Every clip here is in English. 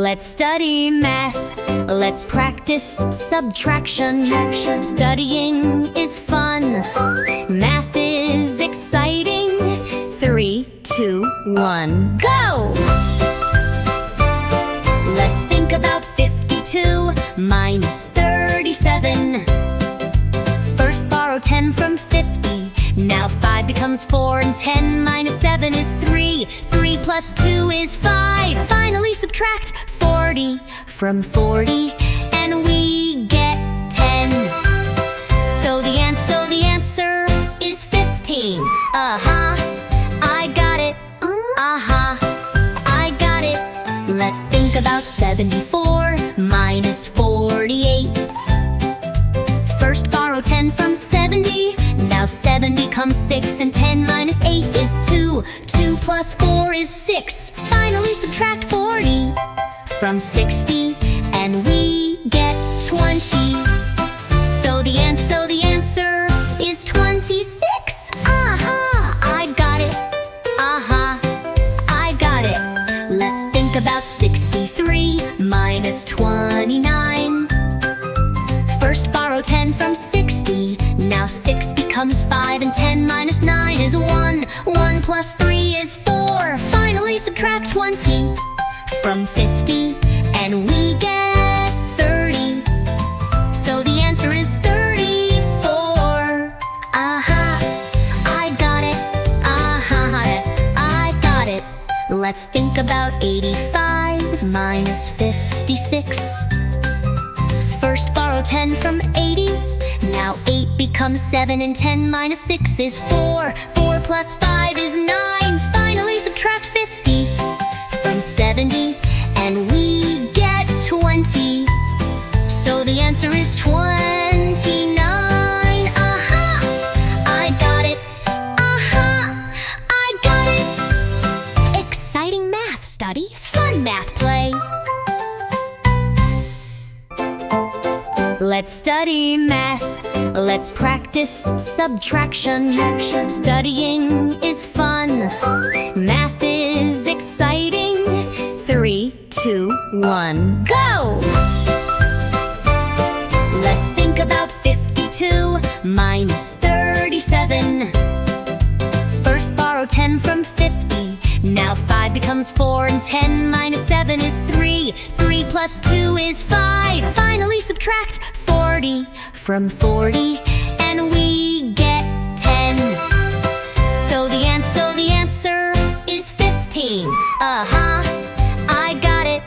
Let's study math. Let's practice subtraction. Studying is fun. Math is exciting. 3, 2, 1, go! Let's think about 52 minus 37. First borrow 10 from 50. Now 5 becomes 4 and 10 minus 7 is 3. 3 plus 2 is 5. Finally subtract 40 from 40 and we get 10. So the answer is 15. I got it. I got it. Let's think about 74 minus 48. First borrow 10 from 70. Now 7 becomes 6 and 10 minus 8 is 2. 2 plus 4 is 6. Finally subtract 40 from 60 and we get 20. So the answer is 26. I got it. I got it. Let's think about 63 minus 29. First borrow 10 from 60. Now 6 becomes 5 and 10 minus 9 is 1. 1 plus 3 is 4. Finally subtract 20 from 50 and we get 30. So the answer is 34. I got it. I got it. Let's think about 85 minus 56. First borrow 10 from 80. Now 8 becomes 7 and 10 minus 6 is 4. 4 plus 5 is 9. Finally subtract 50 from 70 and we get 20. So the answer is 29. I got it. I got it. Exciting math study, fun math play. Let's study math. Let's practice subtraction. Studying is fun. Math is exciting. 3, 2, 1, go! Let's think about 52 minus 37. First borrow 10 from 50. Now 5 becomes 4 and 10 minus 7 is 3. 3 plus 2 is 5. Finally subtract 40 from 40 and we get 10. So the answer is 15. I got it.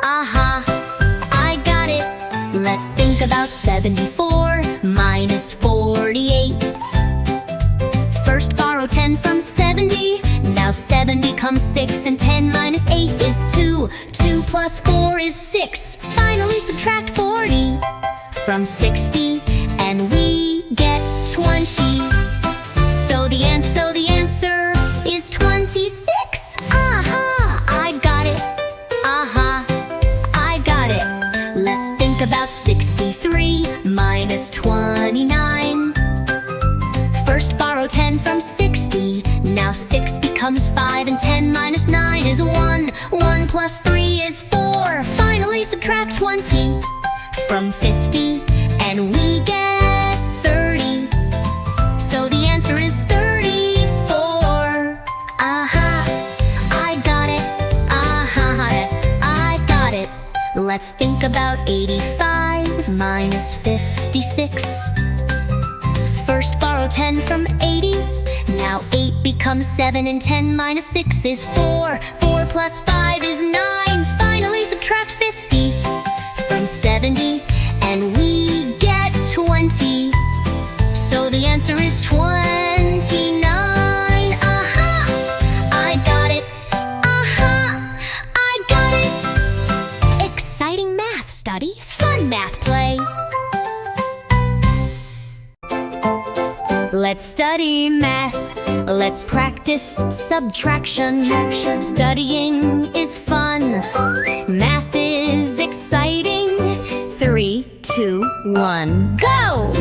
I got it. Let's think about 74 minus 48. First borrow 10 from 70. Now 7 becomes 6 and 10 minus 8 is 2. 2 plus 4 is 6. Finally subtract 40 from 60 and we get 20. So the answer is 26. I got it. I got it. Let's think about 63 minus 29. First borrow 10 from 60. Now 6 becomes 5 and 10 minus 9 is 1. 1 plus 3 is 4. Finally subtract 20 from 50 and we get 30. So the answer is 34. I got it. I got it. Let's think about 85 minus 56. First borrow 10 from 80. Now 8 becomes 7 and 10 minus 6 is 4. 4 plus 5 is 9. Finally subtract 50 from 70 and we get 20. So the answer is 29. I got it. I got it. Exciting math study, fun math play. Let's study math. Let's practice subtraction. Studying is fun. Math is exciting. 3, 2, 1, go!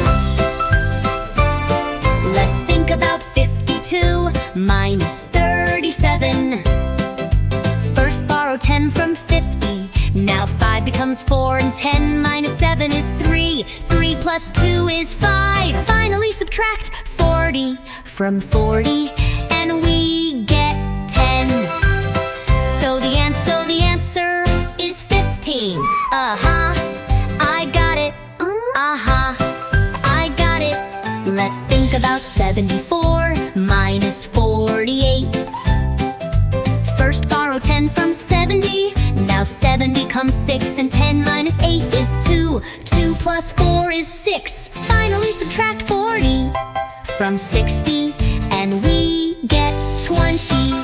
Let's think about 52 minus 37. First borrow 10 from 50. Now 5 becomes 4, and 10 minus 7 is 3. 3 plus 2 is 5. Finally subtract 40 from 40, and we get 10. So the answer is 15. I got it. I got it. Let's think about 74 minus 48. First borrow 10 from 70. Now 7 becomes 6, and 10 minus 8 is 2. 2 plus 4 is 6. Finally subtract 40 from 60, and we get 20.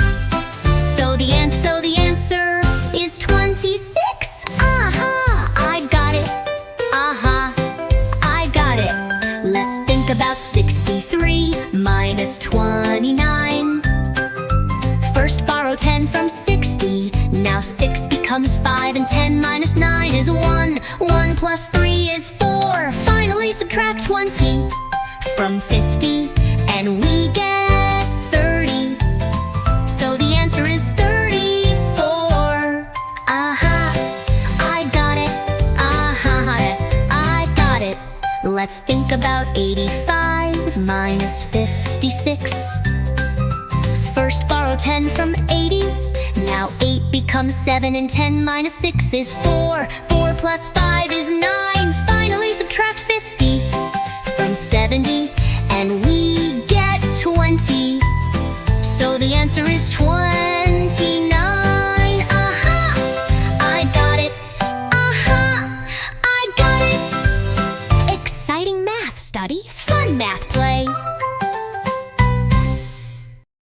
So the answer is 26. I got it. I got it. Let's think about 63 minus 29. First borrow 10 from 60. Now 6 becomes 5, and 10 minus 9 is 1. 1 plus 3 is 4. Finally subtract 20 from 50, and we get 30. So the answer is 34. I got it. I got it. Let's think about 85 minus 56. First borrow 10 from 80. Now 8 becomes 7, and 10 minus 6 is 4. 4 plus 5 is 9. Finally subtract 50 from 70, and we get 20. So the answer is 20.